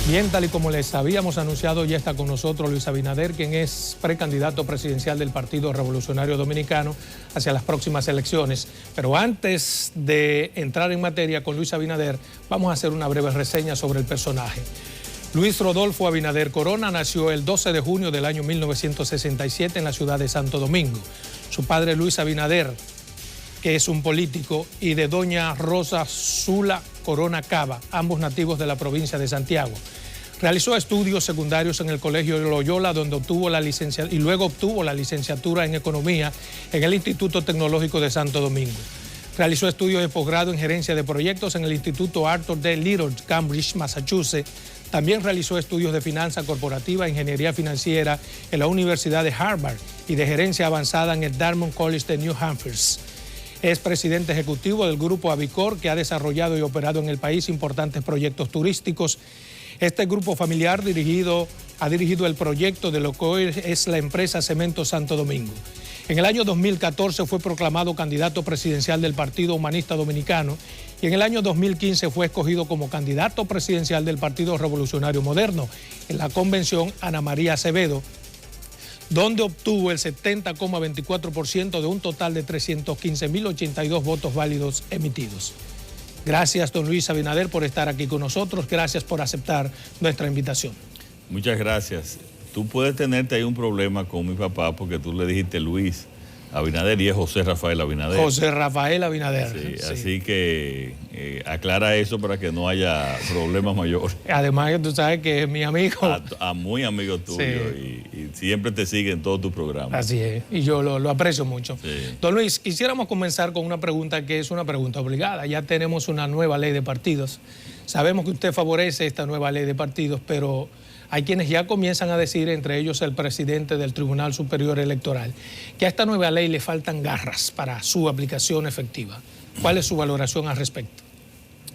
Bien, tal y como les habíamos anunciado, ya está con nosotros Luis Abinader, quien es precandidato presidencial del Partido Revolucionario Dominicano hacia las próximas elecciones. Pero antes de entrar en materia con Luis Abinader, vamos a hacer una breve reseña sobre el personaje. Luis Rodolfo Abinader Corona nació el 12 de junio del año 1967 en la ciudad de Santo Domingo. Su padre Luis Abinader, que es un político, y de doña Rosa Zula Corona Cava, ambos nativos de la provincia de Santiago. Realizó estudios secundarios en el Colegio Loyola, donde obtuvo la licenciatura y luego obtuvo la licenciatura en Economía en el Instituto Tecnológico de Santo Domingo. Realizó estudios de posgrado en Gerencia de Proyectos en el Instituto Arthur D. Little, Cambridge, Massachusetts. También realizó estudios de Finanza Corporativa e Ingeniería Financiera en la Universidad de Harvard y de Gerencia Avanzada en el Dartmouth College de New Hampshire. Es presidente ejecutivo del Grupo Avicor, que ha desarrollado y operado en el país importantes proyectos turísticos. Este grupo familiar ha dirigido el proyecto de lo que hoy es la empresa Cemento Santo Domingo. En el año 2014 fue proclamado candidato presidencial del Partido Humanista Dominicano y en el año 2015 fue escogido como candidato presidencial del Partido Revolucionario Moderno en la convención Ana María Acevedo, donde obtuvo el 70,24% de un total de 315.082 votos válidos emitidos. Gracias, don Luis Abinader, por estar aquí con nosotros. Gracias por aceptar nuestra invitación. Muchas gracias. Tú puedes tenerte ahí un problema con mi papá porque tú le dijiste Luis Abinader y es José Rafael Abinader. José Rafael Abinader. Sí, sí. Así que aclara eso para que no haya problemas mayores. Además que tú sabes que es mi amigo. Muy amigo tuyo, sí. y siempre te sigue en todos tus programas. Así es, y yo lo aprecio mucho. Sí. Don Luis, quisiéramos comenzar con una pregunta que es una pregunta obligada. Ya tenemos una nueva ley de partidos. Sabemos que usted favorece esta nueva ley de partidos, pero hay quienes ya comienzan a decir, entre ellos el presidente del Tribunal Superior Electoral, que a esta nueva ley le faltan garras para su aplicación efectiva. ¿Cuál es su valoración al respecto?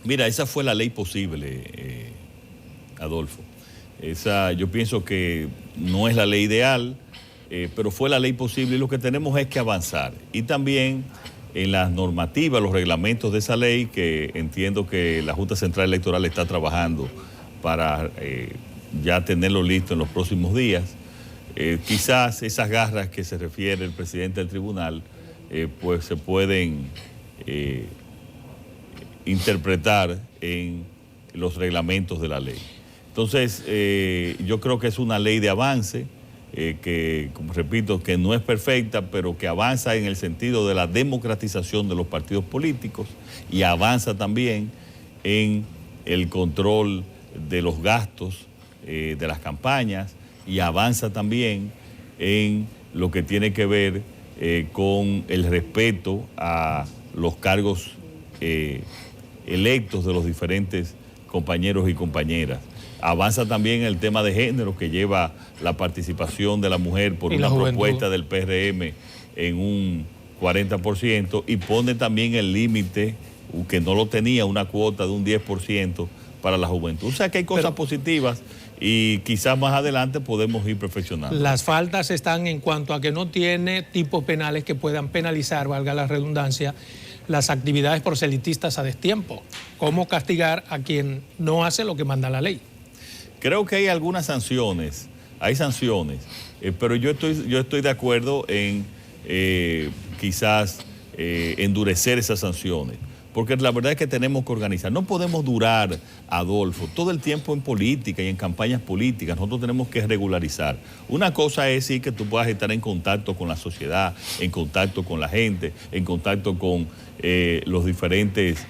Mira, esa fue la ley posible, Adolfo. Yo pienso que no es la ley ideal, pero fue la ley posible y lo que tenemos es que avanzar. Y también en las normativas, los reglamentos de esa ley, que entiendo que la Junta Central Electoral está trabajando para ya tenerlo listo en los próximos días. Quizás esas garras que se refiere el presidente del tribunal, pues se pueden interpretar en los reglamentos de la ley. Entonces, yo creo que es una ley de avance, que, como repito, que no es perfecta, pero que avanza en el sentido de la democratización de los partidos políticos y avanza también en el control de los gastos de las campañas y avanza también en lo que tiene que ver con el respeto a los cargos electos de los diferentes compañeros y compañeras. Avanza también el tema de género, que lleva la participación de la mujer por una propuesta del PRM en un 40% y pone también el límite, que no lo tenía, una cuota de un 10% para la juventud. O sea que hay cosas positivas y quizás más adelante podemos ir perfeccionando. Las faltas están en cuanto a que no tiene tipos penales que puedan penalizar, valga la redundancia, las actividades proselitistas a destiempo. ¿Cómo castigar a quien no hace lo que manda la ley? Creo que hay algunas sanciones, pero yo estoy de acuerdo en quizás endurecer esas sanciones. Porque la verdad es que tenemos que organizar. No podemos durar, Adolfo, todo el tiempo en política y en campañas políticas. Nosotros tenemos que regularizar. Una cosa es sí que tú puedas estar en contacto con la sociedad, en contacto con la gente, en contacto con los diferentes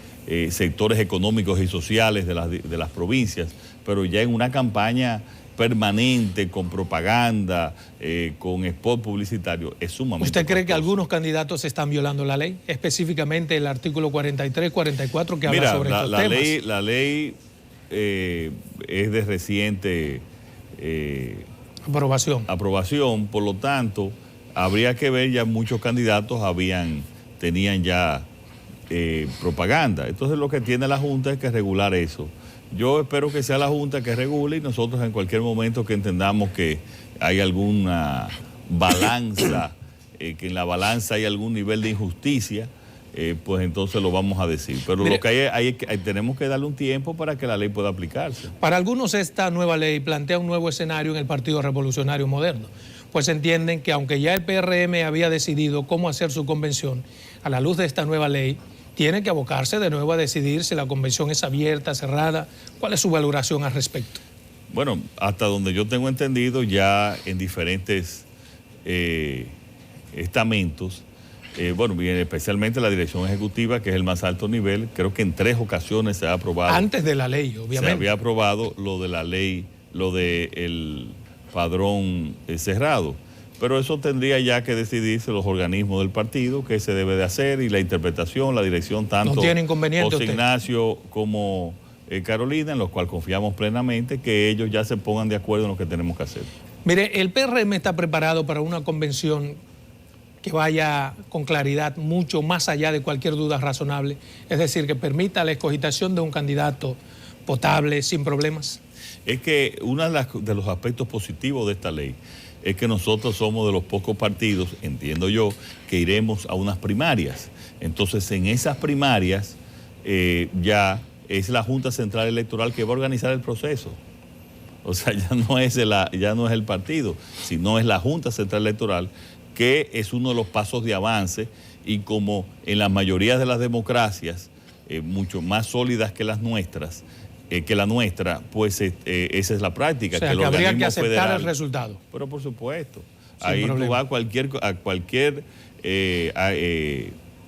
sectores económicos y sociales de las provincias, pero ya en una campaña permanente, con propaganda, con spot publicitario, es sumamente ¿Usted cree costoso. que algunos candidatos están violando la ley? Específicamente el artículo 43, 44 que habla sobre estos temas. La ley es de reciente aprobación, por lo tanto, habría que ver, ya muchos candidatos tenían ya propaganda. Entonces lo que tiene la Junta es que regular eso. Yo espero que sea la Junta que regule y nosotros en cualquier momento que entendamos que hay alguna balanza, que en la balanza hay algún nivel de injusticia, pues entonces lo vamos a decir. Pero mire, lo que tenemos que darle un tiempo para que la ley pueda aplicarse. Para algunos esta nueva ley plantea un nuevo escenario en el Partido Revolucionario Moderno, pues entienden que aunque ya el PRM había decidido cómo hacer su convención, a la luz de esta nueva ley, tiene que abocarse de nuevo a decidir si la convención es abierta, cerrada. ¿Cuál es su valoración al respecto? Bueno, hasta donde yo tengo entendido, ya en diferentes estamentos, bueno, especialmente la dirección ejecutiva, que es el más alto nivel, creo que en 3 ocasiones se ha aprobado. Antes de la ley, obviamente. Se había aprobado lo de la ley, lo del padrón cerrado. Pero eso tendría ya que decidirse los organismos del partido, qué se debe de hacer, y la interpretación, la dirección, tanto no tiene inconveniente José Ignacio como Carolina, en los cuales confiamos plenamente, que ellos ya se pongan de acuerdo en lo que tenemos que hacer. Mire, el PRM está preparado para una convención que vaya con claridad mucho más allá de cualquier duda razonable, es decir, que permita la escogitación de un candidato potable, sin problemas. Es que uno de los aspectos positivos de esta ley es que nosotros somos de los pocos partidos, entiendo yo, que iremos a unas primarias. Entonces, en esas primarias ya es la Junta Central Electoral que va a organizar el proceso. O sea, ya no es el partido, sino es la Junta Central Electoral, que es uno de los pasos de avance, y como en la mayoría de las democracias, mucho más sólidas que las nuestras, que la nuestra, pues esa es la práctica. O sea, que habría que aceptar federal, el resultado. Pero por supuesto, ahí tú vas a cualquier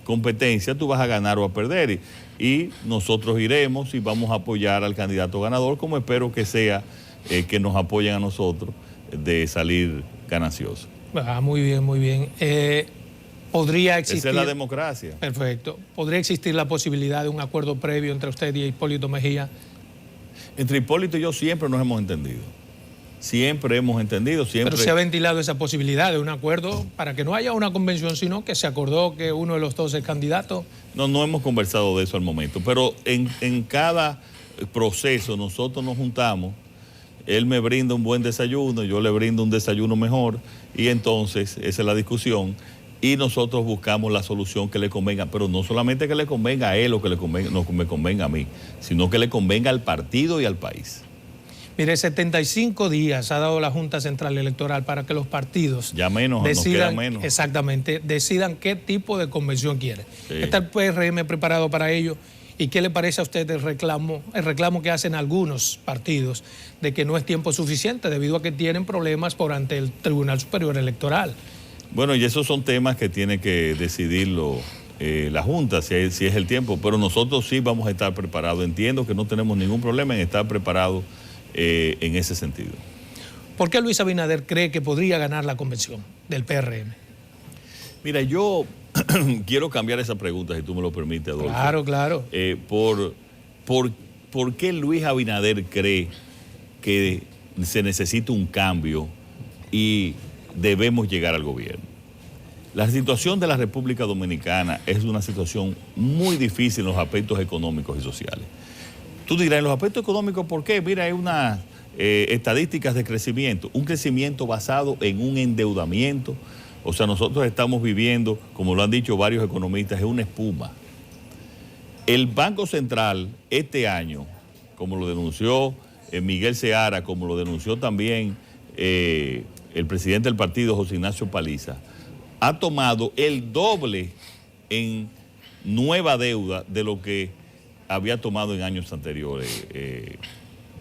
competencia, tú vas a ganar o a perder. Y nosotros iremos y vamos a apoyar al candidato ganador, como espero que sea que nos apoyen a nosotros de salir gananciosos. Muy bien, muy bien. ¿Podría existir? Esa es la democracia. Perfecto. ¿Podría existir la posibilidad de un acuerdo previo entre usted y Hipólito Mejía? Entre Hipólito y yo siempre nos hemos entendido. Siempre hemos entendido. Siempre. Pero se ha ventilado esa posibilidad de un acuerdo para que no haya una convención, sino que se acordó que uno de los dos es candidato. No hemos conversado de eso al momento, pero en cada proceso nosotros nos juntamos. Él me brinda un buen desayuno, yo le brindo un desayuno mejor, y entonces esa es la discusión, y nosotros buscamos la solución que le convenga, pero no solamente que le convenga a él o que me convenga a mí, sino que le convenga al partido y al país. Mire, 75 días ha dado la Junta Central Electoral para que los partidos ya menos, decidan, nos queda menos. Exactamente, decidan qué tipo de convención quieren. Sí. ¿Está el PRM preparado para ello? ¿Y qué le parece a usted el reclamo que hacen algunos partidos de que no es tiempo suficiente debido a que tienen problemas por ante el Tribunal Superior Electoral? Bueno, y esos son temas que tiene que decidirlo la Junta, si es el tiempo, pero nosotros sí vamos a estar preparados. Entiendo que no tenemos ningún problema en estar preparados en ese sentido. ¿Por qué Luis Abinader cree que podría ganar la convención del PRM? Mira, yo quiero cambiar esa pregunta, si tú me lo permites, Adolfo. Claro, claro. ¿Por qué Luis Abinader cree que se necesita un cambio y debemos llegar al gobierno? La situación de la República Dominicana es una situación muy difícil en los aspectos económicos y sociales. Tú dirás, en los aspectos económicos, ¿por qué? Mira, hay unas estadísticas de crecimiento, un crecimiento basado en un endeudamiento. O sea, nosotros estamos viviendo, como lo han dicho varios economistas, es una espuma. El Banco Central este año, como lo denunció Miguel Seara, como lo denunció también el presidente del partido, José Ignacio Paliza, ha tomado el doble en nueva deuda de lo que había tomado en años anteriores.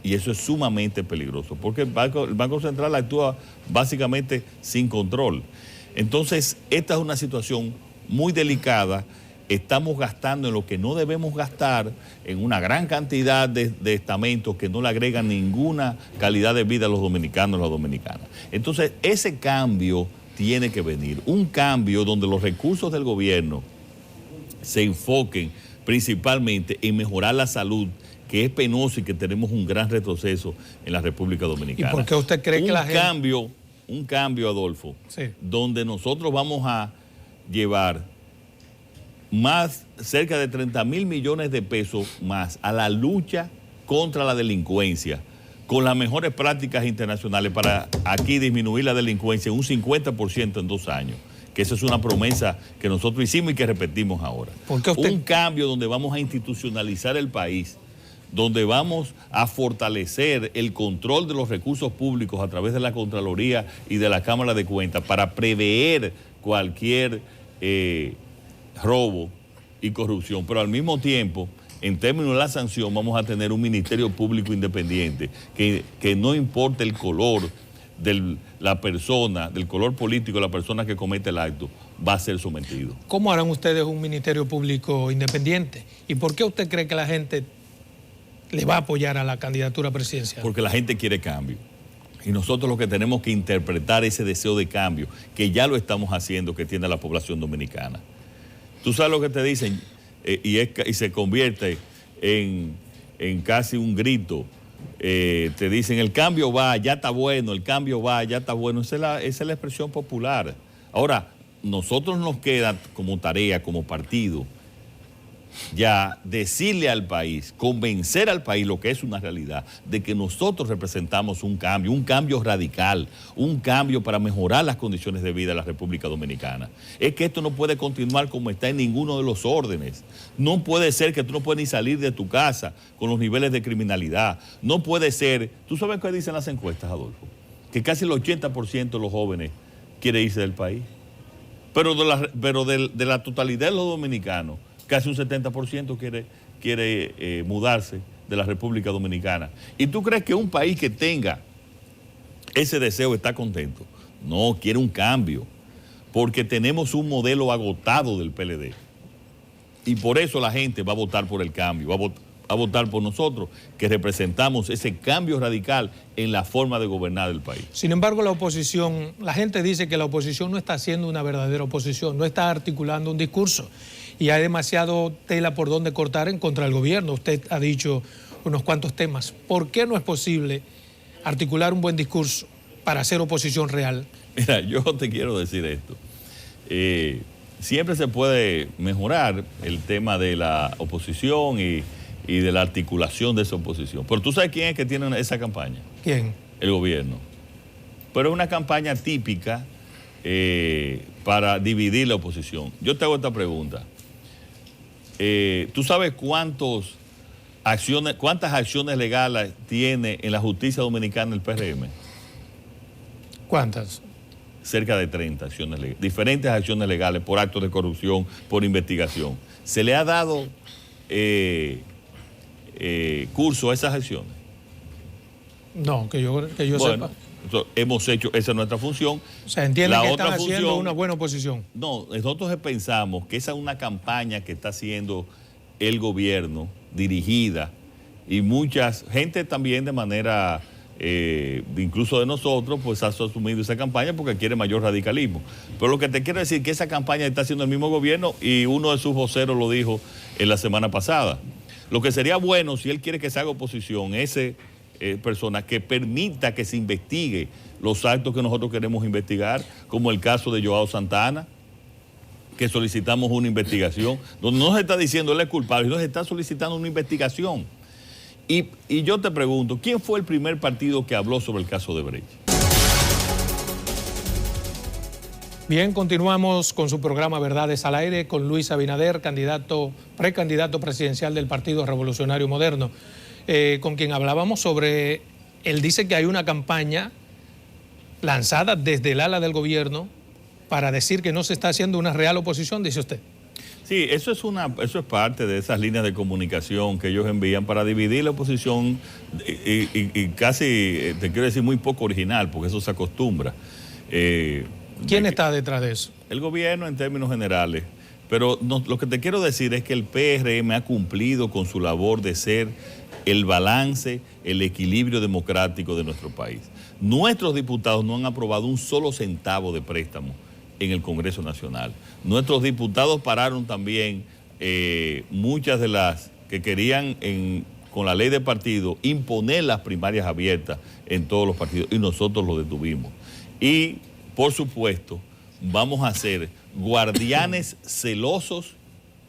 Y eso es sumamente peligroso, porque el Banco Central actúa básicamente sin control. Entonces, esta es una situación muy delicada. Estamos gastando en lo que no debemos gastar, en una gran cantidad de estamentos que no le agregan ninguna calidad de vida a los dominicanos y las dominicanas. Entonces, ese cambio tiene que venir. Un cambio donde los recursos del gobierno se enfoquen principalmente en mejorar la salud, que es penoso y que tenemos un gran retroceso en la República Dominicana. ¿Y por qué usted cree que la gente... Un cambio, Adolfo, sí, donde nosotros vamos a llevar cerca de 30,000 millones de pesos más a la lucha contra la delincuencia, con las mejores prácticas internacionales para aquí disminuir la delincuencia un 50% en 2 años. que esa es una promesa que nosotros hicimos y que repetimos ahora. Un cambio donde vamos a institucionalizar el país, donde vamos a fortalecer el control de los recursos públicos a través de la Contraloría y de la Cámara de Cuentas para prever cualquier robo y corrupción, pero al mismo tiempo, en términos de la sanción, vamos a tener un Ministerio Público independiente que no importa el color de la persona, del color político de la persona que comete el acto, va a ser sometido. ¿Cómo harán ustedes un Ministerio Público independiente? ¿Y por qué usted cree que la gente le va a apoyar a la candidatura presidencial? Porque la gente quiere cambio. Y nosotros lo que tenemos que interpretar ese deseo de cambio, que ya lo estamos haciendo, que tiene la población dominicana. Tú sabes lo que te dicen, y se convierte en casi un grito. Te dicen, el cambio va, ya está bueno, el cambio va, ya está bueno. Esa es la expresión popular. Ahora, nosotros nos queda como tarea, como partido, ya decirle al país, convencer al país, lo que es una realidad, de que nosotros representamos un cambio radical, un cambio para mejorar las condiciones de vida de la República Dominicana. Es que esto no puede continuar como está en ninguno de los órdenes. No puede ser que tú no puedas ni salir de tu casa con los niveles de criminalidad. No puede ser, ¿tú sabes qué dicen las encuestas, Adolfo? Que casi el 80% de los jóvenes quiere irse del país. Pero de la totalidad de los dominicanos, casi un 70% quiere mudarse de la República Dominicana. ¿Y tú crees que un país que tenga ese deseo está contento? No, quiere un cambio, porque tenemos un modelo agotado del PLD. Y por eso la gente va a votar por el cambio, va a votar por nosotros, que representamos ese cambio radical en la forma de gobernar el país. Sin embargo, la gente dice que la oposición no está haciendo una verdadera oposición, no está articulando un discurso. Y hay demasiado tela por donde cortar en contra del gobierno. Usted ha dicho unos cuantos temas. ¿Por qué no es posible articular un buen discurso para hacer oposición real? Mira, yo te quiero decir esto. Siempre se puede mejorar el tema de la oposición y de la articulación de esa oposición. Pero ¿tú sabes quién es que tiene esa campaña? ¿Quién? El gobierno. Pero es una campaña típica para dividir la oposición. Yo te hago esta pregunta. ¿Tú sabes cuántas acciones legales tiene en la justicia dominicana el PRM? ¿Cuántas? Cerca de 30 acciones legales, diferentes acciones legales por actos de corrupción, por investigación. ¿Se le ha dado curso a esas acciones? No, que yo sepa. Hemos hecho, esa es nuestra función. O sea, entienden que están haciendo una buena oposición. No, nosotros pensamos que esa es una campaña que está haciendo el gobierno, dirigida, y gente también de manera, incluso de nosotros, pues ha asumido esa campaña porque quiere mayor radicalismo. Pero lo que te quiero decir es que esa campaña está haciendo el mismo gobierno y uno de sus voceros lo dijo en la semana pasada. Lo que sería bueno, si él quiere que se haga oposición, persona que permita que se investigue los actos que nosotros queremos investigar, como el caso de Joao Santana, que solicitamos una investigación, donde no se está diciendo él es culpable, sino se está solicitando una investigación. Y yo te pregunto, ¿quién fue el primer partido que habló sobre el caso de Brecht? Bien, continuamos con su programa Verdades al Aire con Luis Abinader, precandidato presidencial del Partido Revolucionario Moderno. Con quien hablábamos sobre, él dice que hay una campaña lanzada desde el ala del gobierno para decir que no se está haciendo una real oposición, dice usted. Sí, eso es parte de esas líneas de comunicación que ellos envían para dividir la oposición y casi, te quiero decir, muy poco original, porque eso se acostumbra. ¿Quién está detrás de eso? El gobierno en términos generales. Pero lo que te quiero decir es que el PRM ha cumplido con su labor de ser el balance, el equilibrio democrático de nuestro país. Nuestros diputados no han aprobado un solo centavo de préstamo en el Congreso Nacional. Nuestros diputados pararon también muchas de las que querían con la ley de partido imponer las primarias abiertas en todos los partidos y nosotros lo detuvimos. Y, por supuesto, vamos a ser guardianes celosos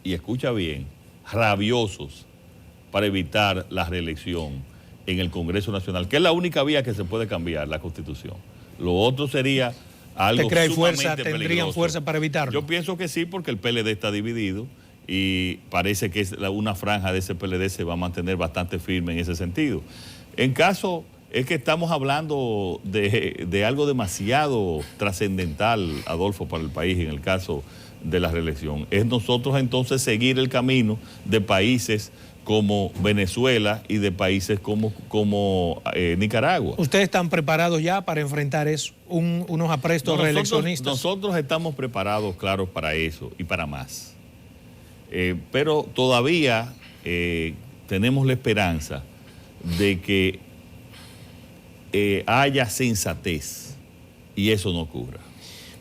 y, escucha bien, rabiosos para evitar la reelección en el Congreso Nacional, que es la única vía que se puede cambiar la Constitución. Lo otro sería algo ¿Te cree sumamente fuerza, tendrían peligroso. fuerza para evitarlo? Yo pienso que sí, porque el PLD está dividido y parece que una franja de ese PLD se va a mantener bastante firme en ese sentido. En caso, es que estamos hablando de algo demasiado trascendental, Adolfo, para el país en el caso de la reelección. Es nosotros entonces seguir el camino de países como Venezuela y de países como Nicaragua. ¿Ustedes están preparados ya para enfrentar eso, unos aprestos reeleccionistas? Nosotros estamos preparados, claro, para eso y para más. Pero todavía tenemos la esperanza de que haya sensatez y eso no ocurra.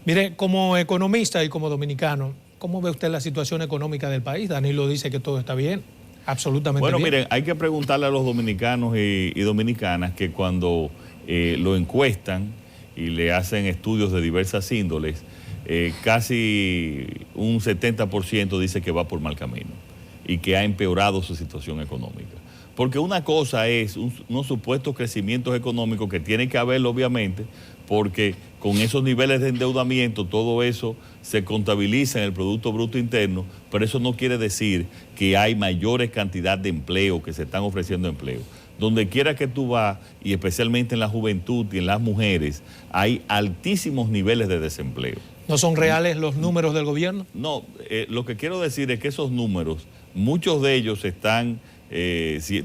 Mire, como economista y como dominicano, ¿cómo ve usted la situación económica del país? Danilo dice que todo está bien, absolutamente bien. Bueno, miren, hay que preguntarle a los dominicanos y dominicanas que cuando lo encuestan y le hacen estudios de diversas índoles, casi un 70% dice que va por mal camino y que ha empeorado su situación económica. Porque una cosa es unos supuestos crecimientos económicos que tiene que haberlo, obviamente, porque con esos niveles de endeudamiento todo eso se contabiliza en el Producto Bruto Interno, pero eso no quiere decir que hay mayores cantidades de empleo, que se están ofreciendo empleo. Donde quiera que tú vas, y especialmente en la juventud y en las mujeres, hay altísimos niveles de desempleo. ¿No son reales los números del gobierno? No, lo que quiero decir es que esos números, muchos de ellos están...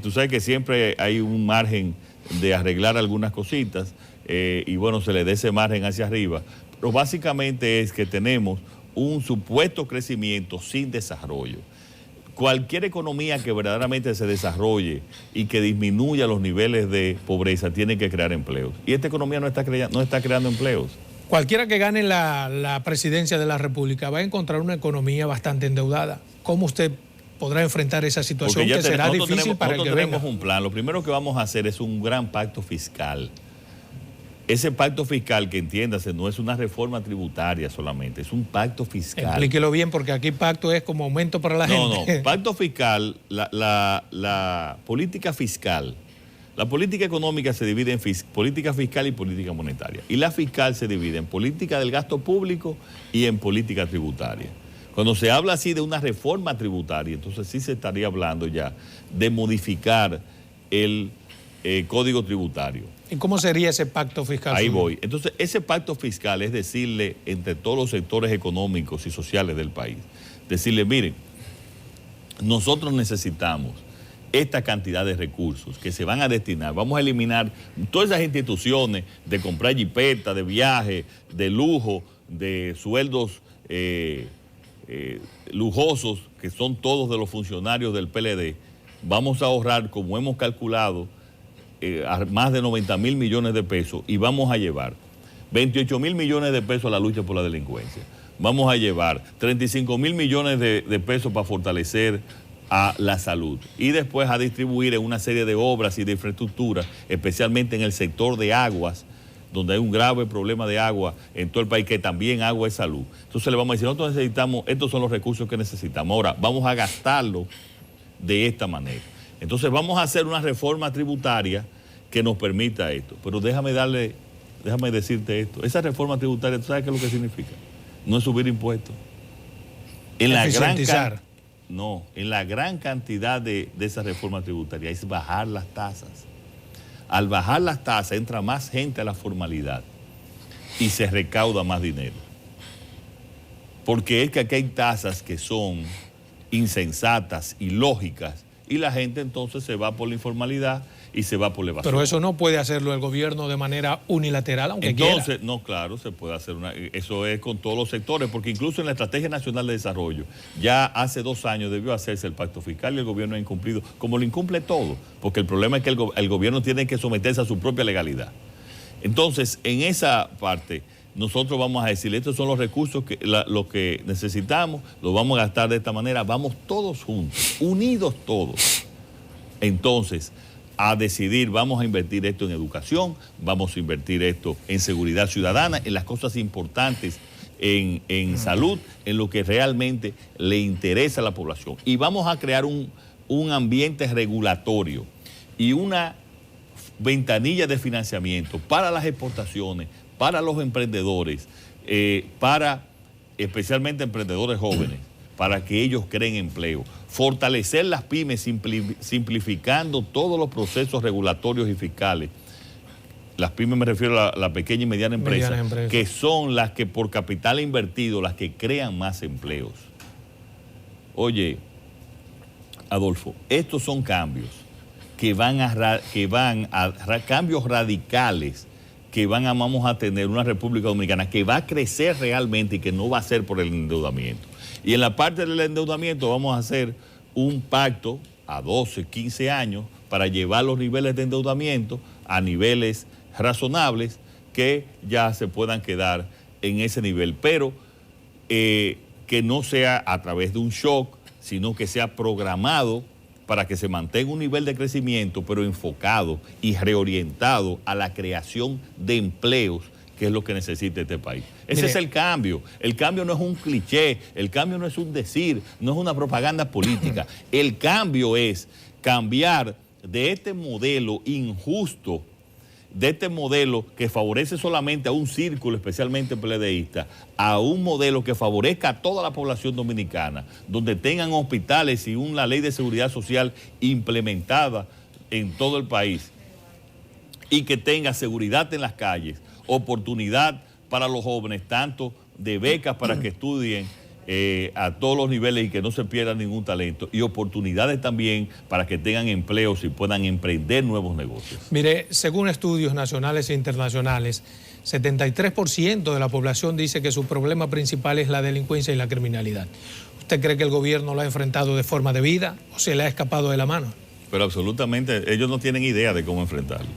tú sabes que siempre hay un margen de arreglar algunas cositas y bueno, se le dé ese margen hacia arriba, pero básicamente es que tenemos un supuesto crecimiento sin desarrollo. Cualquier economía que verdaderamente se desarrolle y que disminuya los niveles de pobreza tiene que crear empleos, y esta economía no está creando empleos. Cualquiera que gane la presidencia de la República va a encontrar una economía bastante endeudada. ¿Cómo usted podrá enfrentar esa situación que será difícil para el que venga? Nosotros tenemos un plan. Lo primero que vamos a hacer es un gran pacto fiscal. Ese pacto fiscal, que entiéndase, no es una reforma tributaria solamente, es un pacto fiscal. Explíquelo bien, porque aquí pacto es como aumento para la gente. No, pacto fiscal, la política fiscal, la política económica se divide en política fiscal y política monetaria. Y la fiscal se divide en política del gasto público y en política tributaria. Cuando se habla así de una reforma tributaria, entonces sí se estaría hablando ya de modificar el código tributario. ¿Y cómo sería ese pacto fiscal? Ahí voy. Entonces, ese pacto fiscal es decirle entre todos los sectores económicos y sociales del país, decirle, miren, nosotros necesitamos esta cantidad de recursos que se van a destinar. Vamos a eliminar todas esas instituciones de comprar jipeta, de viaje, de lujo, de sueldos lujosos, que son todos de los funcionarios del PLD. Vamos a ahorrar, como hemos calculado, más de 90.000 millones de pesos, y vamos a llevar 28.000 millones de pesos a la lucha por la delincuencia. Vamos a llevar 35.000 millones de pesos para fortalecer a la salud y después a distribuir en una serie de obras y de infraestructura, especialmente en el sector de aguas, donde hay un grave problema de agua en todo el país, que también agua es salud. Entonces le vamos a decir, nosotros necesitamos, estos son los recursos que necesitamos. Ahora, vamos a gastarlo de esta manera. Entonces vamos a hacer una reforma tributaria que nos permita esto. Pero déjame decirte esto. Esa reforma tributaria, ¿tú sabes qué es lo que significa? No es subir impuestos. En la gran cantidad de esa reforma tributaria es bajar las tasas. Al bajar las tasas entra más gente a la formalidad y se recauda más dinero. Porque es que aquí hay tasas que son insensatas, ilógicas, y la gente entonces se va por la informalidad y se va por la evasión. Pero eso no puede hacerlo el gobierno de manera unilateral, aunque quiera. Entonces, no, claro, se puede hacer eso es con todos los sectores, porque incluso en la Estrategia Nacional de Desarrollo, ya hace 2 años debió hacerse el pacto fiscal y el gobierno ha incumplido, como lo incumple todo, porque el problema es que el gobierno tiene que someterse a su propia legalidad. Entonces, en esa parte, nosotros vamos a decir, estos son los recursos lo que necesitamos, los vamos a gastar de esta manera, vamos todos juntos, unidos todos. Entonces, a decidir, vamos a invertir esto en educación, vamos a invertir esto en seguridad ciudadana, en las cosas importantes, en salud, en lo que realmente le interesa a la población. Y vamos a crear un ambiente regulatorio y una ventanilla de financiamiento para las exportaciones, para los emprendedores, especialmente emprendedores jóvenes, para que ellos creen empleo. Fortalecer las pymes simplificando todos los procesos regulatorios y fiscales. Las pymes me refiero a la pequeña y mediana empresa, que son las que por capital invertido, las que crean más empleos. Oye, Adolfo, estos son cambios cambios radicales que vamos a tener una República Dominicana que va a crecer realmente y que no va a ser por el endeudamiento. Y en la parte del endeudamiento vamos a hacer un pacto a 12, 15 años para llevar los niveles de endeudamiento a niveles razonables que ya se puedan quedar en ese nivel, pero que no sea a través de un shock, sino que sea programado para que se mantenga un nivel de crecimiento, pero enfocado y reorientado a la creación de empleos, que es lo que necesita este país. Ese es el cambio. El cambio no es un cliché, el cambio no es un decir, no es una propaganda política. El cambio es cambiar de este modelo injusto, de este modelo que favorece solamente a un círculo, especialmente PLDista, a un modelo que favorezca a toda la población dominicana, donde tengan hospitales y una ley de seguridad social implementada en todo el país y que tenga seguridad en las calles, oportunidad para los jóvenes, tanto de becas para que estudien a todos los niveles y que no se pierda ningún talento, y oportunidades también para que tengan empleos y puedan emprender nuevos negocios. Mire, según estudios nacionales e internacionales, 73% de la población dice que su problema principal es la delincuencia y la criminalidad. ¿Usted cree que el gobierno lo ha enfrentado de forma debida o se le ha escapado de la mano? Pero absolutamente, ellos no tienen idea de cómo enfrentarlo.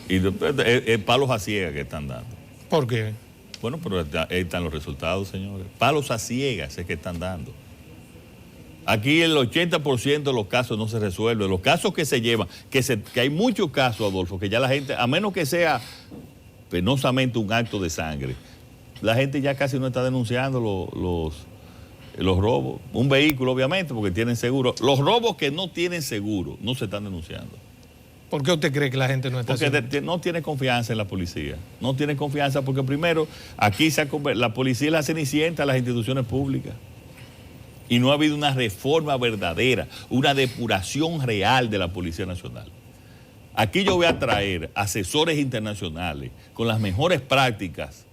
Y es palos a ciegas que están dando. ¿Por qué? Bueno, pero ahí están los resultados, señores. Palos a ciegas es que están dando. Aquí el 80% de los casos no se resuelven. Los casos que se llevan, que hay muchos casos, Adolfo, que ya la gente, a menos que sea penosamente un acto de sangre, la gente ya casi no está denunciando los robos. Un vehículo, obviamente, porque tienen seguro. Los robos que no tienen seguro no se están denunciando. ¿Por qué usted cree que la gente no está haciendo? Porque no tiene confianza en la policía. No tiene confianza porque primero aquí la policía es la cenicienta de las instituciones públicas. Y no ha habido una reforma verdadera, una depuración real de la Policía Nacional. Aquí yo voy a traer asesores internacionales con las mejores prácticas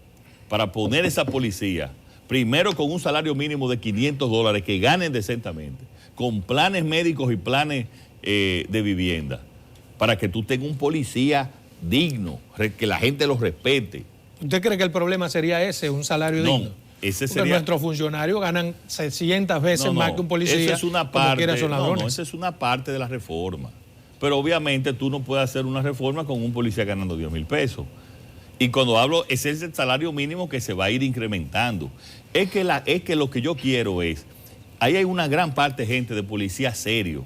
para poner esa policía, primero con un salario mínimo de $500 que ganen decentemente, con planes médicos y planes de vivienda, para que tú tengas un policía digno, que la gente lo respete. ¿Usted cree que el problema sería ese, un salario digno? Ese porque nuestros funcionarios ganan 600 veces más que un policía. Esa es una parte, esa es una parte de la reforma. Pero obviamente tú no puedes hacer una reforma con un policía ganando 10,000 pesos. Y cuando hablo, ese es el salario mínimo que se va a ir incrementando. Es que lo que yo quiero es, ahí hay una gran parte de gente de policía serio,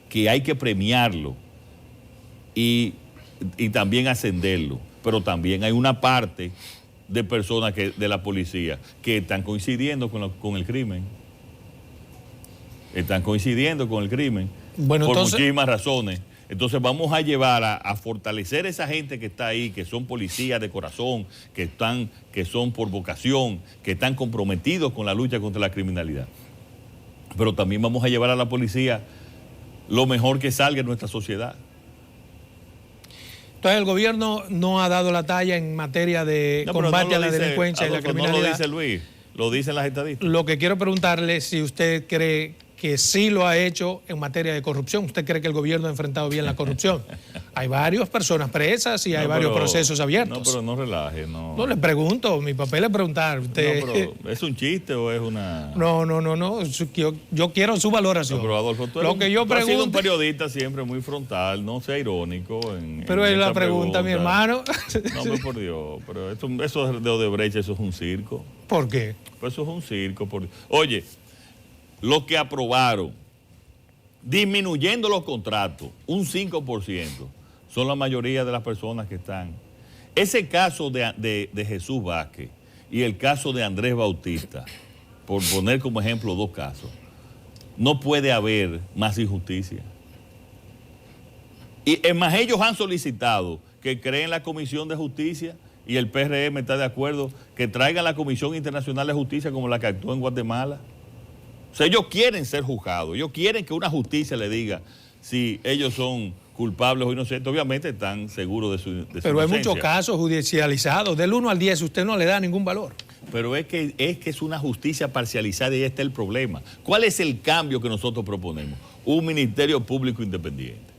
que hay que premiarlo y también ascenderlo. Pero también hay una parte de personas de la policía que están coincidiendo con el crimen. Están coincidiendo con el crimen, bueno, por muchísimas razones. Entonces vamos a llevar a fortalecer a esa gente que está ahí, que son policías de corazón, que son por vocación, que están comprometidos con la lucha contra la criminalidad. Pero también vamos a llevar a la policía lo mejor que salga en nuestra sociedad. Entonces el gobierno no ha dado la talla en materia de combate a la delincuencia y la criminalidad. No lo dice Luis, lo dicen las estadísticas. Lo que quiero preguntarle es si usted cree que sí lo ha hecho en materia de corrupción. ¿Usted cree que el gobierno ha enfrentado bien la corrupción? Hay varias personas presas y hay varios procesos abiertos. No, pero no relaje. No, le pregunto, mi papel es preguntar. Usted... No, pero ¿es un chiste o es una...? No. Yo quiero su valoración. No, pero Adolfo, tú has sido un periodista siempre muy frontal, no sea irónico. Pero es la pregunta, mi hermano. No, pero por Dios, pero eso de Odebrecht, eso es un circo. ¿Por qué? Pues eso es un circo. Oye, lo que aprobaron, disminuyendo los contratos, un 5%, son la mayoría de las personas que están. Ese caso de Jesús Vázquez y el caso de Andrés Bautista, por poner como ejemplo dos casos, no puede haber más injusticia. Y es más, ellos han solicitado que creen la Comisión de Justicia y el PRM está de acuerdo, que traigan la Comisión Internacional de Justicia como la que actuó en Guatemala. O sea, ellos quieren ser juzgados, ellos quieren que una justicia le diga si ellos son culpables o inocentes. Obviamente están seguros de su inocencia. Pero hay muchos casos judicializados. Del 1 al 10 usted no le da ningún valor. Pero es que es una justicia parcializada y ahí está el problema. ¿Cuál es el cambio que nosotros proponemos? Un Ministerio Público Independiente.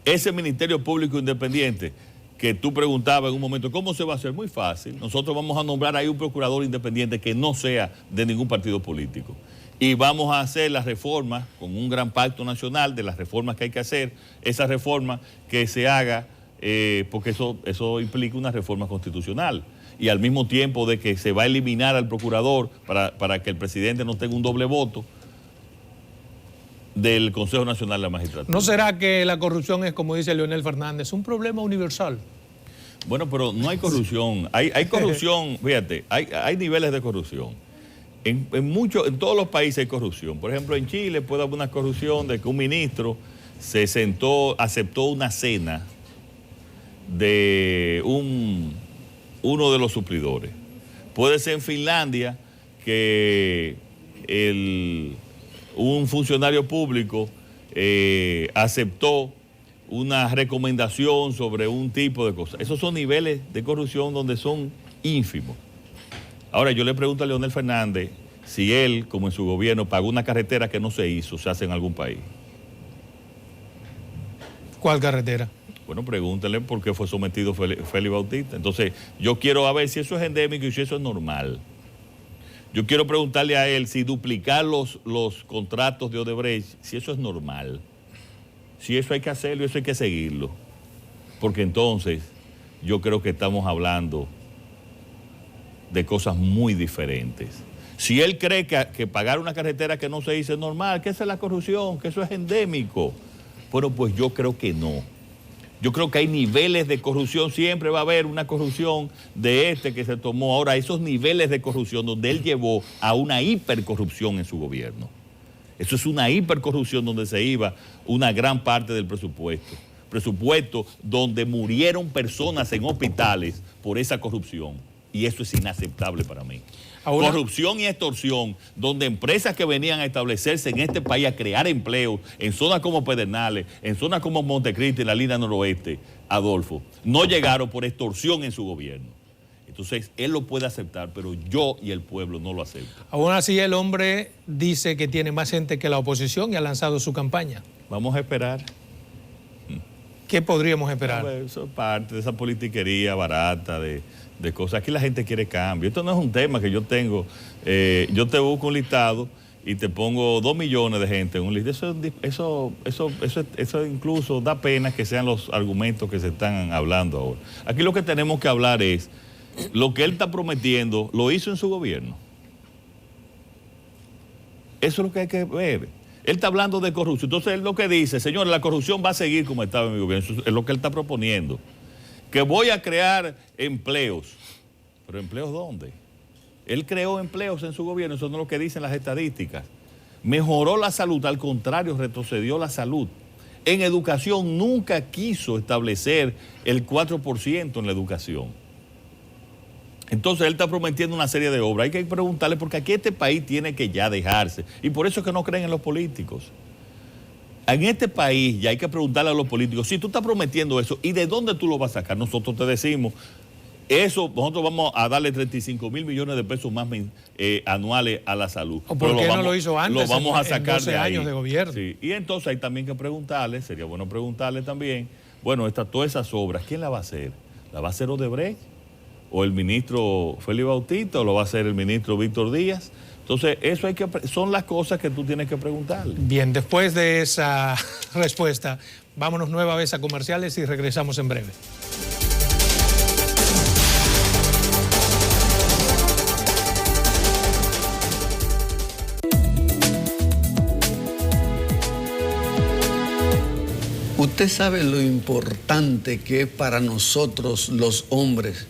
Ese Ministerio Público Independiente que tú preguntabas en un momento, ¿cómo se va a hacer? Muy fácil. Nosotros vamos a nombrar ahí un procurador independiente que no sea de ningún partido político. Y vamos a hacer las reformas con un gran pacto nacional de las reformas que hay que hacer. Esa reforma que se haga, porque eso implica una reforma constitucional. Y al mismo tiempo de que se va a eliminar al procurador para que el presidente no tenga un doble voto del Consejo Nacional de la Magistratura. ¿No será que la corrupción es, como dice Leonel Fernández, un problema universal? Bueno, pero no hay corrupción. Hay corrupción, fíjate, hay niveles de corrupción. En todos los países hay corrupción. Por ejemplo, en Chile puede haber una corrupción de que un ministro se sentó, aceptó una cena de uno de los suplidores. Puede ser en Finlandia que un funcionario público aceptó una recomendación sobre un tipo de cosas. Esos son niveles de corrupción donde son ínfimos. Ahora, yo le pregunto a Leonel Fernández si él, como en su gobierno, pagó una carretera que no se hizo, se hace en algún país. ¿Cuál carretera? Bueno, pregúntele por qué fue sometido Félix Bautista. Entonces, yo quiero ver si eso es endémico y si eso es normal. Yo quiero preguntarle a él si duplicar los contratos de Odebrecht, si eso es normal. Si eso hay que hacerlo, eso hay que seguirlo. Porque entonces, yo creo que estamos hablando de cosas muy diferentes. Si él cree que pagar una carretera que no se hizo es normal, que esa es la corrupción, que eso es endémico, bueno, pues yo creo que no. Yo creo que hay niveles de corrupción, siempre va a haber una corrupción de que se tomó. Ahora, esos niveles de corrupción donde él llevó a una hipercorrupción en su gobierno. Eso es una hipercorrupción donde se iba una gran parte del presupuesto. Presupuesto donde murieron personas en hospitales por esa corrupción. Y eso es inaceptable para mí. Ahora, corrupción y extorsión, donde empresas que venían a establecerse en este país a crear empleos en zonas como Pedernales, en zonas como Montecristi, en la línea noroeste, Adolfo, no llegaron por extorsión en su gobierno. Entonces, él lo puede aceptar, pero yo y el pueblo no lo aceptan. Aún así, el hombre dice que tiene más gente que la oposición y ha lanzado su campaña. Vamos a esperar. ¿Qué podríamos esperar? Eso es parte de esa politiquería barata de cosas. Aquí la gente quiere cambio. Esto no es un tema que yo tengo. Yo te busco un listado y te pongo 2 millones de gente en un listado. Eso incluso da pena que sean los argumentos que se están hablando ahora. Aquí lo que tenemos que hablar es lo que él está prometiendo, lo hizo en su gobierno. Eso es lo que hay que ver. Él está hablando de corrupción. Entonces él lo que dice, señor, la corrupción va a seguir como estaba en mi gobierno. Eso es lo que él está proponiendo. Que voy a crear empleos. ¿Pero empleos dónde? Él creó empleos en su gobierno, eso no es lo que dicen las estadísticas. Mejoró la salud, al contrario, retrocedió la salud. En educación nunca quiso establecer el 4% en la educación. Entonces él está prometiendo una serie de obras. Hay que preguntarle, porque aquí este país tiene que ya dejarse. Y por eso es que no creen en los políticos. En este país ya hay que preguntarle a los políticos, si tú estás prometiendo eso, ¿y de dónde tú lo vas a sacar? Nosotros te decimos, eso, nosotros vamos a darle 35 mil millones de pesos más anuales a la salud. ¿O por qué no lo hizo antes? Lo vamos a sacar en 12 años de gobierno. Sí. Y entonces hay también que preguntarle, sería bueno preguntarle también, bueno, todas esas obras, ¿quién la va a hacer? ¿La va a hacer Odebrecht? ¿O el ministro Félix Bautista? ¿O lo va a hacer el ministro Víctor Díaz? Entonces, son las cosas que tú tienes que preguntarle. Bien, después de esa respuesta, vámonos nueva vez a comerciales y regresamos en breve. Usted sabe lo importante que es para nosotros los hombres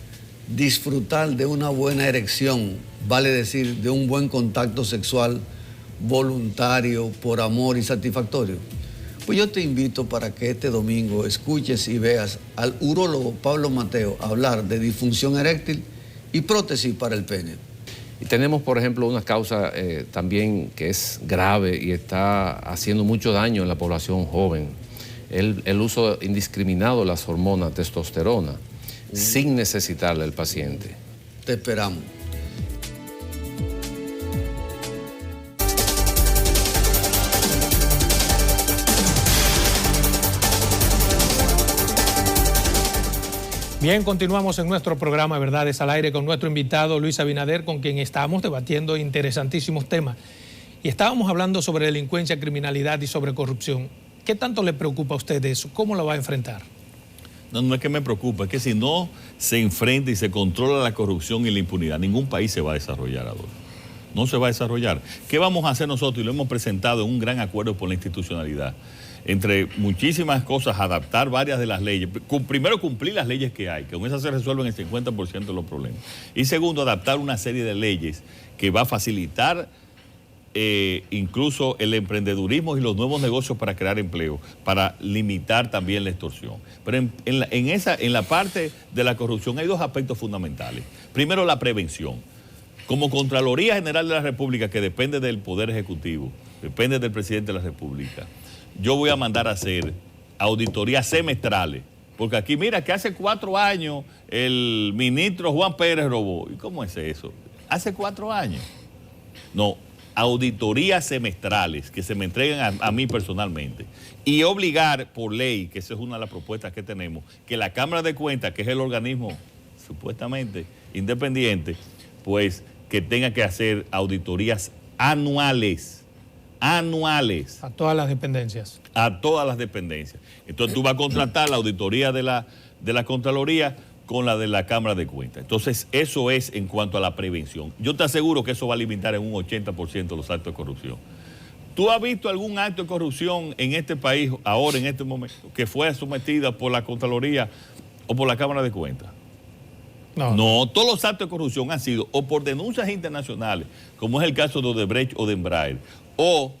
disfrutar de una buena erección, vale decir, de un buen contacto sexual voluntario, por amor y satisfactorio. Pues yo te invito para que este domingo escuches y veas al urólogo Pablo Mateo hablar de disfunción eréctil y prótesis para el pene. Y tenemos, por ejemplo, una causa también que es grave y está haciendo mucho daño en la población joven. El uso indiscriminado de las hormonas testosterona, sin necesitarle al paciente. Te esperamos. Bien, continuamos en nuestro programa Verdades al Aire con nuestro invitado Luis Abinader, con quien estamos debatiendo interesantísimos temas. Y estábamos hablando sobre delincuencia, criminalidad y sobre corrupción. ¿Qué tanto le preocupa a usted eso? ¿Cómo lo va a enfrentar? No es que me preocupa, es que si no se enfrenta y se controla la corrupción y la impunidad, ningún país se va a desarrollar, Adolfo. No se va a desarrollar. ¿Qué vamos a hacer nosotros? Y lo hemos presentado en un gran acuerdo por la institucionalidad. Entre muchísimas cosas, adaptar varias de las leyes. Primero, cumplir las leyes que hay, que con esas se resuelven el 50% de los problemas. Y segundo, adaptar una serie de leyes que va a facilitar incluso el emprendedurismo y los nuevos negocios para crear empleo, para limitar también la extorsión. Pero en la parte de la corrupción hay dos aspectos fundamentales. Primero, la prevención. Como Contraloría General de la República, que depende del Poder Ejecutivo, depende del Presidente de la República, yo voy a mandar a hacer auditorías semestrales, porque aquí mira que hace 4 años el ministro Juan Pérez robó. ¿Y cómo es eso? ¿Hace 4 años? No, auditorías semestrales que se me entreguen a mí personalmente y obligar por ley, que esa es una de las propuestas que tenemos, que la Cámara de Cuentas, que es el organismo supuestamente independiente, pues que tenga que hacer auditorías anuales. A todas las dependencias. A todas las dependencias. Entonces tú vas a contratar la auditoría de la Contraloría con la de la Cámara de Cuentas. Entonces eso es en cuanto a la prevención. Yo te aseguro que eso va a limitar en un 80% los actos de corrupción. ¿Tú has visto algún acto de corrupción en este país, ahora en este momento, que fue sometida por la Contraloría o por la Cámara de Cuentas? No, todos los actos de corrupción han sido o por denuncias internacionales, como es el caso de Odebrecht o de Embraer, o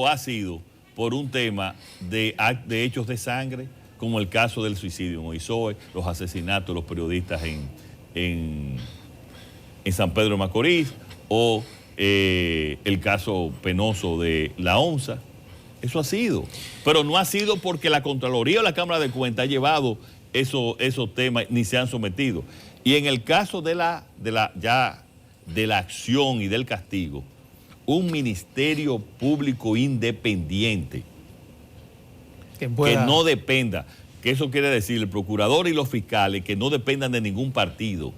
ha sido por un tema de hechos de sangre, como el caso del suicidio en Oizoe, los asesinatos de los periodistas en San Pedro de Macorís, o el caso penoso de la ONSA. Eso ha sido, pero no ha sido porque la Contraloría o la Cámara de Cuentas ha llevado esos temas ni se han sometido. Y en el caso de la acción y del castigo, un ministerio público independiente que no dependa, que eso quiere decir el procurador y los fiscales que no dependan de ningún partido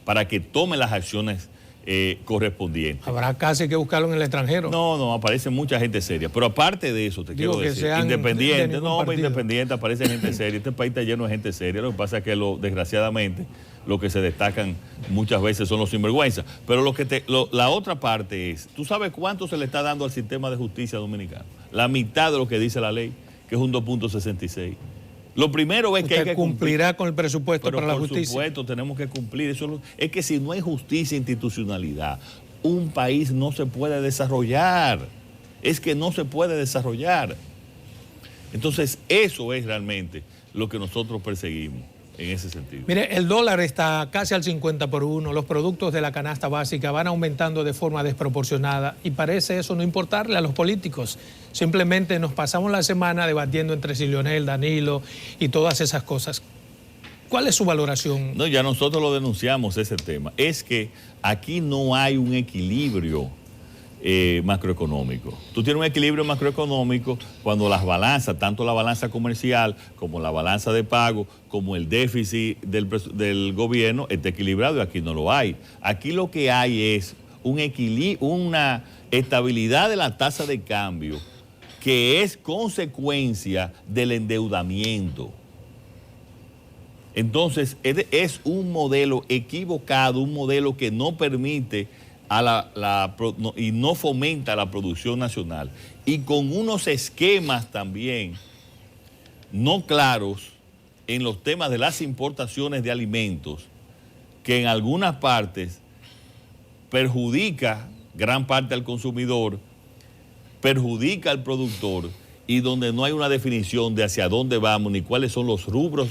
para que tomen las acciones correspondientes. Habrá casi que buscarlo en el extranjero. No, aparece mucha gente seria. Pero aparte de eso, te quiero decir, independiente, independiente, aparece gente seria. Este país está lleno de gente seria. Lo que pasa es que desgraciadamente lo que se destacan muchas veces son los sinvergüenzas. Pero la otra parte es, ¿tú sabes cuánto se le está dando al sistema de justicia dominicano? La mitad de lo que dice la ley, que es un 2.66. Lo primero es que hay que cumplirá con el presupuesto para la justicia. Por supuesto, tenemos que cumplir. Es que si no hay justicia e institucionalidad, un país no se puede desarrollar. Es que no se puede desarrollar. Entonces, eso es realmente lo que nosotros perseguimos en ese sentido. Mire, el dólar está casi al 50 por 1, los productos de la canasta básica van aumentando de forma desproporcionada y parece eso no importarle a los políticos. Simplemente nos pasamos la semana debatiendo entre Lionel, Danilo y todas esas cosas. ¿Cuál es su valoración? No, ya nosotros lo denunciamos ese tema. Es que aquí no hay un equilibrio macroeconómico. Tú tienes un equilibrio macroeconómico cuando las balanzas, tanto la balanza comercial como la balanza de pago, como el déficit del gobierno, está equilibrado y aquí no lo hay. Aquí lo que hay es una estabilidad de la tasa de cambio que es consecuencia del endeudamiento. Entonces, es un modelo equivocado, un modelo que no permite y no fomenta la producción nacional. Y con unos esquemas también no claros en los temas de las importaciones de alimentos, que en algunas partes perjudica gran parte al consumidor, perjudica al productor y donde no hay una definición de hacia dónde vamos ni cuáles son los rubros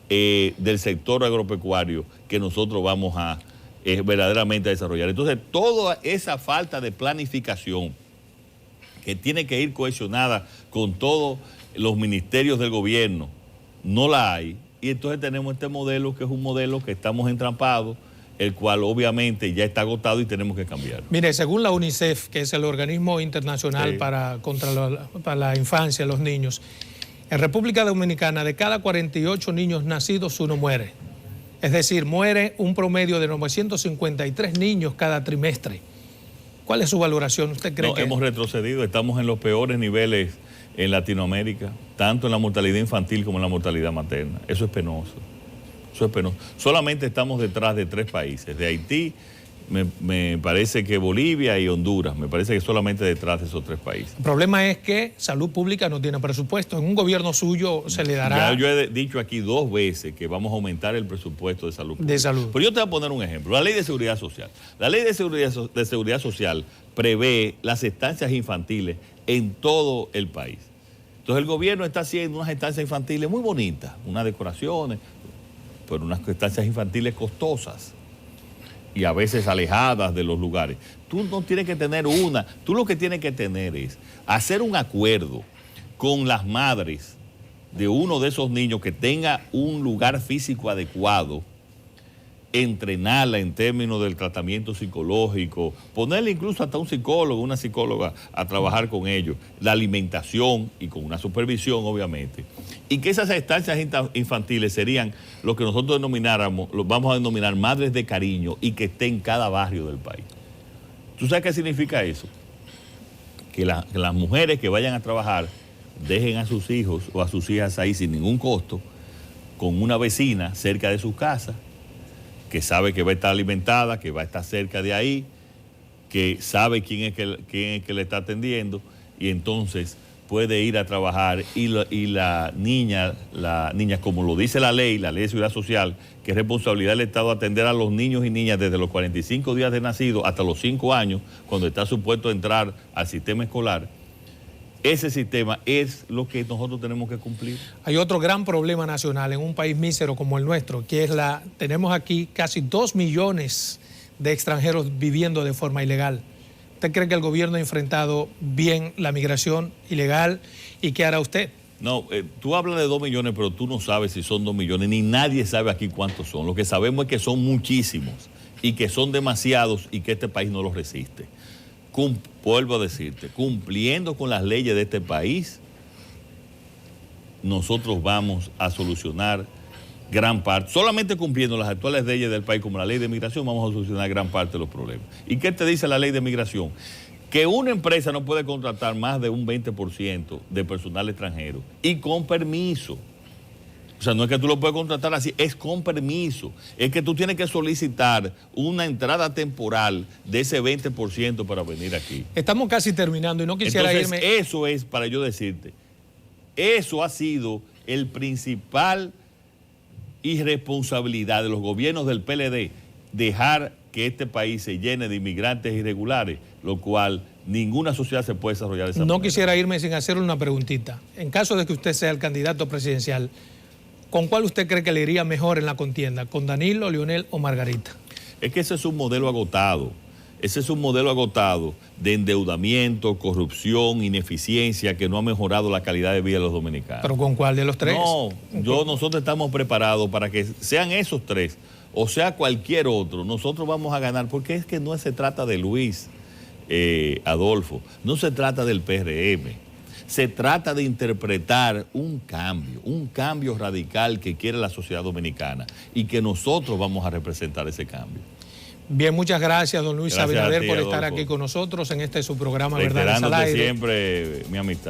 del sector agropecuario que nosotros vamos a verdaderamente a desarrollar. Entonces, toda esa falta de planificación que tiene que ir cohesionada con todos los ministerios del gobierno, no la hay. Y entonces tenemos este modelo que es un modelo que estamos entrampados, el cual obviamente ya está agotado y tenemos que cambiar. Mire, según la UNICEF, que es el organismo internacional para la infancia y los niños, en República Dominicana de cada 48 niños nacidos, uno muere. Es decir, muere un promedio de 953 niños cada trimestre. ¿Cuál es su valoración? ¿Usted cree que hemos retrocedido? Estamos en los peores niveles en Latinoamérica, tanto en la mortalidad infantil como en la mortalidad materna. Eso es penoso. Eso es penoso. Solamente estamos detrás de 3 países, de Haití, me parece que Bolivia y Honduras, me parece que solamente detrás de esos 3 países. El problema es que Salud Pública no tiene presupuesto. En un gobierno suyo se le dará... Ya yo he dicho aquí 2 veces que vamos a aumentar el presupuesto de salud pública. De salud. Pero yo te voy a poner un ejemplo. La Ley de Seguridad Social. La Ley de Seguridad Social prevé las estancias infantiles en todo el país. Entonces el gobierno está haciendo unas estancias infantiles muy bonitas, unas decoraciones, pero unas estancias infantiles costosas y a veces alejadas de los lugares. Tú no tienes que tener una, tú lo que tienes que tener es hacer un acuerdo con las madres de uno de esos niños que tenga un lugar físico adecuado, entrenarla en términos del tratamiento psicológico, ponerle incluso hasta un psicólogo, una psicóloga a trabajar con ellos, la alimentación y con una supervisión obviamente, y que esas estancias infantiles serían lo que nosotros denomináramos, lo vamos a denominar madres de cariño y que esté en cada barrio del país. ¿Tú sabes qué significa eso? Que las mujeres que vayan a trabajar dejen a sus hijos o a sus hijas ahí sin ningún costo, con una vecina cerca de su casa, que sabe que va a estar alimentada, que va a estar cerca de ahí, que sabe quién es que le está atendiendo, y entonces puede ir a trabajar y la niña, como lo dice la ley de Seguridad Social, que es responsabilidad del Estado atender a los niños y niñas desde los 45 días de nacido hasta los 5 años, cuando está supuesto a entrar al sistema escolar. Ese sistema es lo que nosotros tenemos que cumplir. Hay otro gran problema nacional en un país mísero como el nuestro, que es tenemos aquí casi 2 millones de extranjeros viviendo de forma ilegal. ¿Usted cree que el gobierno ha enfrentado bien la migración ilegal y qué hará usted? No, tú hablas de 2 millones, pero tú no sabes si son 2 millones, ni nadie sabe aquí cuántos son. Lo que sabemos es que son muchísimos y que son demasiados y que este país no los resiste. Vuelvo a decirte, cumpliendo con las leyes de este país, nosotros vamos a solucionar gran parte, solamente cumpliendo las actuales leyes del país, como la ley de migración, vamos a solucionar gran parte de los problemas. ¿Y qué te dice la ley de migración? Que una empresa no puede contratar más de un 20% de personal extranjero y con permiso. O sea, no es que tú lo puedes contratar así, es con permiso. Es que tú tienes que solicitar una entrada temporal de ese 20% para venir aquí. Estamos casi terminando y no quisiera irme... Eso es, para yo decirte, eso ha sido el principal irresponsabilidad de los gobiernos del PLD, dejar que este país se llene de inmigrantes irregulares, lo cual ninguna sociedad se puede desarrollar de esa manera. No quisiera irme sin hacerle una preguntita. En caso de que usted sea el candidato presidencial, ¿con cuál usted cree que le iría mejor en la contienda? ¿Con Danilo, Leonel o Margarita? Es que ese es un modelo agotado. Ese es un modelo agotado de endeudamiento, corrupción, ineficiencia, que no ha mejorado la calidad de vida de los dominicanos. ¿Pero con cuál de los 3? No, nosotros estamos preparados para que sean esos 3, o sea cualquier otro. Nosotros vamos a ganar, porque es que no se trata de Luis, Adolfo, no se trata del PRM. Se trata de interpretar un cambio radical que quiere la sociedad dominicana y que nosotros vamos a representar ese cambio. Bien, muchas gracias, don Luis Abinader, por estar aquí con nosotros en su programa Verdades al Aire. Siempre mi amistad.